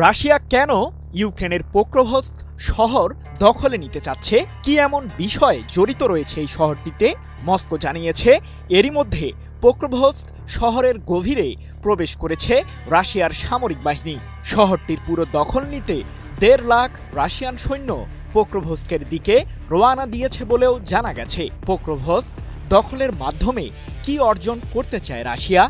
Russia কেন ইউক্রেনের Pokrovsk শহর দখলে নিতে চাচ্ছে, কি এমন বিষয় জড়িত রয়েছে এই শহরটিতে? মস্কো জানিয়েছে এরই মধ্যে পোক্রোভস্ক শহরের গভীরে প্রবেশ করেছে রাশিয়ার সামরিক বাহিনী। শহরটির পুরো দখল নিতে ১.৫ লাখ রাশিয়ান সৈন্য পোক্রোভস্কের দিকে রওনা দিয়েছে বলেও জানা গেছে। পোক্রোভস্ক দখলের মাধ্যমে কি অর্জন করতে চায় রাশিয়া?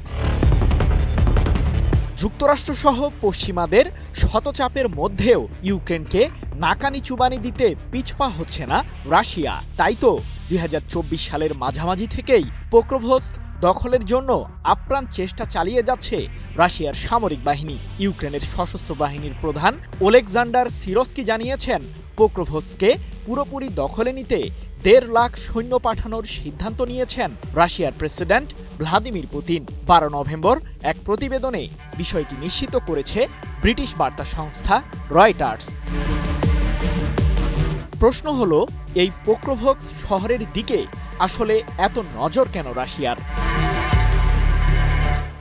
যুক্তরাষ্ট্রসহ পশ্চিমাদের শতচাপের মধ্যেও ইউক্রেনকে নাকানি চুবানি দিতে পিছপা হচ্ছে না রাশিয়া। তাই তো ২০২৪ সালের মাঝামাঝি থেকেই পোক্রোভস্ক দখলের জন্য আপ্রাণ চেষ্টা চালিয়ে যাচ্ছে রাশিয়ার সামরিক বাহিনী। ইউক্রেনের সশস্ত্র বাহিনীর প্রধান ওলেকজান্ডার সিরস্কি জানিয়েছেন, পোক্রোভস্ককে পুরোপুরি দখলে নিতে ১.৫ লাখ সৈন্য পাঠানোর সিদ্ধান্ত নিয়েছেন রাশিয়ার প্রেসিডেন্ট ভ্লাদিমির পুতিন। ১২ নভেম্বর এক প্রতিবেদনে বিষয়টি নিশ্চিত করেছে ব্রিটিশ বার্তা সংস্থা রয়টার্স। প্রশ্ন হলো, এই পোক্রোভস্ক শহরের দিকে আসলে এত নজর কেন রাশিয়ার?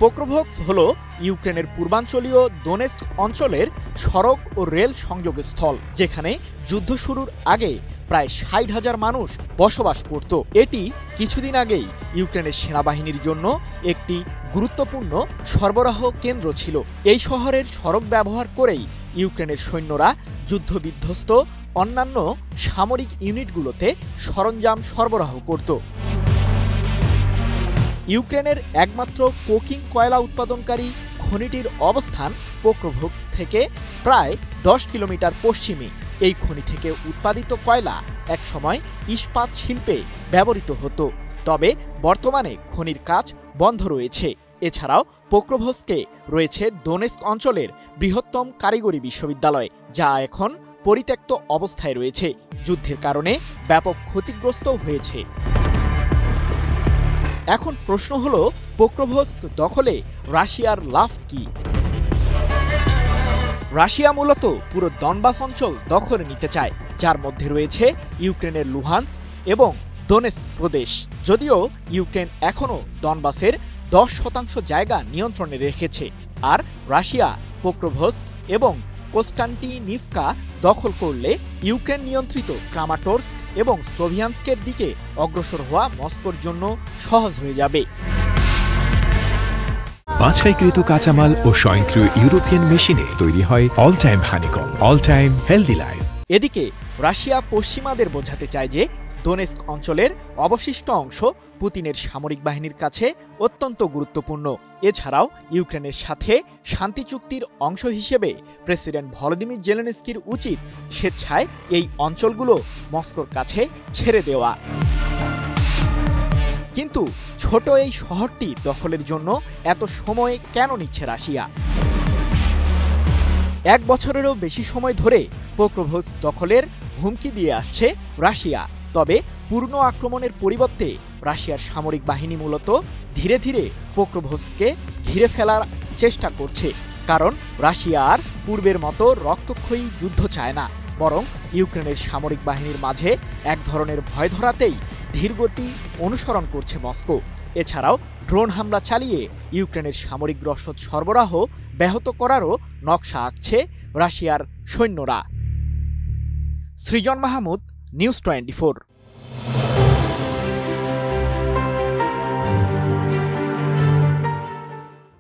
পোক্রোভস্ক হল ইউক্রেনের পূর্বাঞ্চলীয় দোনেস্ক অঞ্চলের সড়ক ও রেল সংযোগস্থল, যেখানে যুদ্ধ শুরুর আগে প্রায় ৬০,০০০ মানুষ বসবাস করত। এটি কিছুদিন আগেই ইউক্রেনের সেনাবাহিনীর জন্য একটি গুরুত্বপূর্ণ সরবরাহ কেন্দ্র ছিল। এই শহরের সড়ক ব্যবহার করেই ইউক্রেনের সৈন্যরা যুদ্ধবিধ্বস্ত অন্যান্য সামরিক ইউনিটগুলোতে সরঞ্জাম সরবরাহ করত। ইউক্রেনের একমাত্র কোকিং কয়লা উৎপাদনকারী খনিটির অবস্থান পোক্রোভস্ক থেকে প্রায় ১০ কিলোমিটার পশ্চিমে। এই খনি থেকে উৎপাদিত কয়লা একসময় ইস্পাত শিল্পে ব্যবহৃত হতো, তবে বর্তমানে খনির কাজ বন্ধ রয়েছে। এছাড়াও পোক্রোভস্কে রয়েছে দোনেস্ক অঞ্চলের বৃহত্তম কারিগরি বিশ্ববিদ্যালয়, যা এখন পরিত্যক্ত অবস্থায় রয়েছে। যুদ্ধের কারণে ব্যাপক ক্ষতিগ্রস্ত হয়েছে। এখন প্রশ্ন হলো, পোক্রোভস্ক দখলে রাশিয়ার লাভ কি? রাশিয়া মূলত পুরো দনবাস অঞ্চল দখলে নিতে চায়, যার মধ্যে রয়েছে ইউক্রেনের লুহান্স্ক এবং দোনেস্ক প্রদেশ। যদিও ইউক্রেন এখনও দনবাসের ১০% জায়গা নিয়ন্ত্রণে রেখেছে, আর রাশিয়া পোক্রোভস্ক এবং কোস্টান্টিনিভকা দখল করলে ইউক্রেন নিয়ন্ত্রিত ক্রামাটোর্স্ক এবং স্লোভিয়ানস্কের দিকে অগ্রসর হওয়া মস্কোর জন্য সহজ হয়ে যাবে। বাছাইকৃত কাঁচামাল ও স্বয়ংক্রিয় ইউরোপিয়ান মেশিনে তৈরি হয় all time honeycomb, all time healthy life. এদিকে রাশিয়া পশ্চিমাদের বোঝাতে চায় যে দোনেস্ক অঞ্চলের অবশিষ্ট অংশ পুতিনের সামরিক বাহিনীর কাছে অত্যন্ত গুরুত্বপূর্ণ। এছাড়াও ইউক্রেনের সাথে শান্তি চুক্তির অংশ হিসেবে প্রেসিডেন্ট ভলোদিমির জেলেনস্কির উচিত স্বেচ্ছায় এই অঞ্চলগুলো মস্কোর কাছে ছেড়ে দেওয়া। কিন্তু ছোট এই শহরটি দখলের জন্য এত সময় কেন নিচ্ছে রাশিয়া? ১ বছরেরও বেশি সময় ধরে পোক্রোভস্ক দখলের হুমকি দিয়ে আসছে রাশিয়া। তবে পূর্ণ আক্রমণের পরিবর্তে রাশিয়ার সামরিক বাহিনী মূলত ধীরে ধীরে পোক্রোভস্ককে ঘিরে ফেলার চেষ্টা করছে, কারণ রাশিয়া আর পূর্বের মতো রক্তক্ষয়ী যুদ্ধ চায় না, বরং ইউক্রেনের সামরিক বাহিনীর মাঝে এক ধরনের ভয় ধরাতেই ধীরগতি অনুসরণ করছে মস্কো। এছাড়াও ড্রোন হামলা চালিয়ে ইউক্রেনের সামরিক রসদ সরবরাহ ব্যাহত করারও নকশা আঁকছে রাশিয়ার সৈন্যরা। সৃজন মাহমুদ, নিউজ 24।